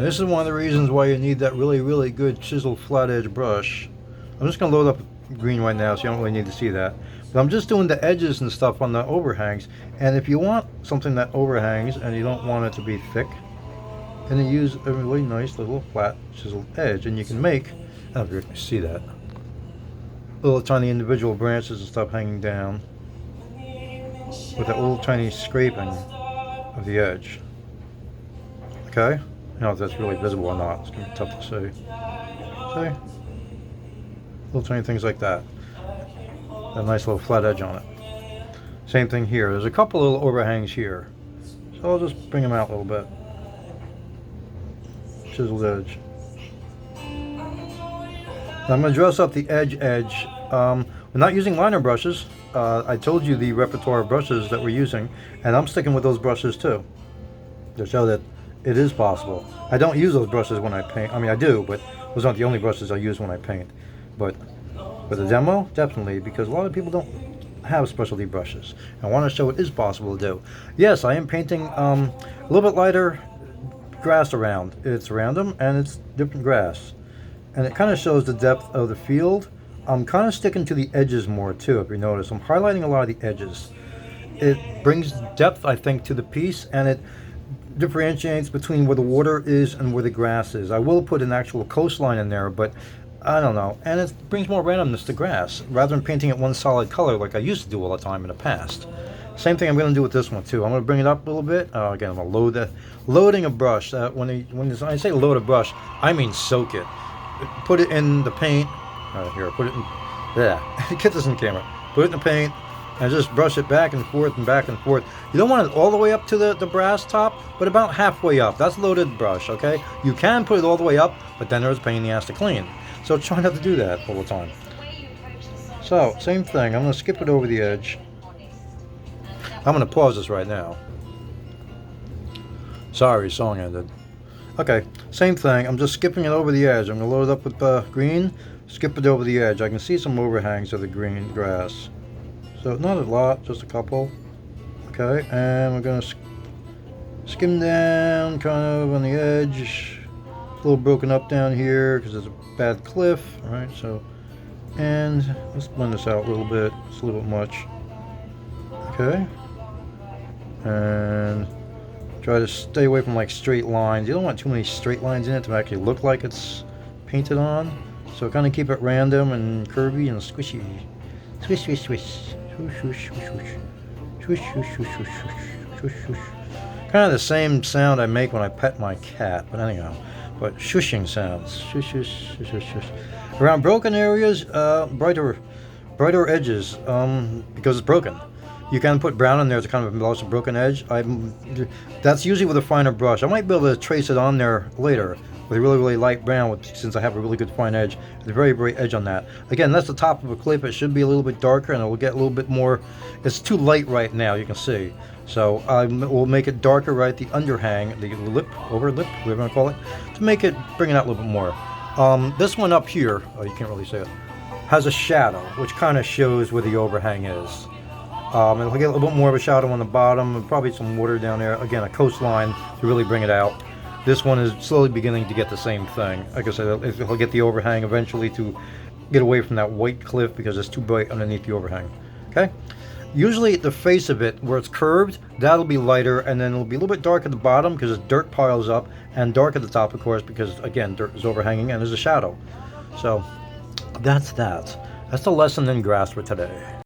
And this is one of the reasons why you need that really, really good chiseled flat edge brush. I'm just going to load up green right now, so you don't really need to see that. But I'm just doing the edges and stuff on the overhangs. And if you want something that overhangs and you don't want it to be thick, then you use a really nice little flat chiseled edge. And you can make, I don't know if you can see that, little tiny individual branches and stuff hanging down with that little tiny scraping of the edge. Okay? I don't know if that's really visible or not. It's going to be tough to see. See? Little tiny things like that. A nice little flat edge on it. Same thing here. There's a couple little overhangs here. So I'll just bring them out a little bit. Chiseled edge. Now I'm going to dress up the edge. We're not using liner brushes. I told you the repertoire of brushes that we're using, and I'm sticking with those brushes too, to show that it is possible. I don't use those brushes when I paint. I mean, I do, but those aren't the only brushes I use when I paint. But for the demo, definitely, because a lot of people don't have specialty brushes. I want to show it is possible to do. Yes, I am painting a little bit lighter grass around. It's random, and it's different grass. And it kind of shows the depth of the field. I'm kind of sticking to the edges more too, if you notice. I'm highlighting a lot of the edges. It brings depth, I think, to the piece, and it differentiates between where the water is and where the grass is. I will put an actual coastline in there, but I don't know. And it brings more randomness to grass, rather than painting it one solid color like I used to do all the time in the past. Same thing I'm going to do with this one too. I'm going to bring it up a little bit. Again, I'm going to load that. Loading a brush. When I say load a brush, I mean soak it. Put it in the paint. Here, put it in. Yeah, get this in camera. Put it in the paint and just brush it back and forth and back and forth. You don't want it all the way up to the brass top, but about halfway up. That's loaded brush, okay? You can put it all the way up, but then there's a pain in the ass to clean. So try not to do that all the time. So, same thing. I'm going to skip it over the edge. I'm going to pause this right now. Sorry, song ended. Okay, same thing. I'm just skipping it over the edge. I'm going to load it up with green, skip it over the edge. I can see some overhangs of the green grass. So not a lot, just a couple. Okay, and we're going to skim down kind of on the edge. A little broken up down here because there's a bad cliff. Alright, so, and let's blend this out a little bit. It's a little bit much. Okay, and try to stay away from like straight lines. You don't want too many straight lines in it to actually look like it's painted on. So kind of keep it random and curvy and squishy. Swish, swish, swish. Swoosh, swoosh, swoosh, swoosh. Swoosh, swoosh, swoosh, swoosh, swoosh, swoosh. Kind of the same sound I make when I pet my cat, but anyhow. But shushing sounds. Shush, shush, shush, shush, shush. Around broken areas, brighter edges, because it's broken. You can put brown in there to kind of embellish a broken edge. That's usually with a finer brush. I might be able to trace it on there later with a really, really light brown, since I have a really good fine edge. There's a very bright edge on that. Again, that's the top of a clip. It should be a little bit darker, and it will get a little bit more. It's too light right now, you can see. So I will make it darker right at the underhang, the lip, over lip, whatever you want to call it, to make it, bring it out a little bit more. This one up here, oh, you can't really see it, has a shadow, which kind of shows where the overhang is. It'll get a little bit more of a shadow on the bottom, and probably some water down there. Again, a coastline to really bring it out. This one is slowly beginning to get the same thing. Like I said, it'll get the overhang eventually to get away from that white cliff because it's too bright underneath the overhang. Okay? Usually the face of it, where it's curved, that'll be lighter, and then it'll be a little bit dark at the bottom because dirt piles up, and dark at the top, of course, because, again, dirt is overhanging and there's a shadow. So, that's that. That's the lesson in grass for today.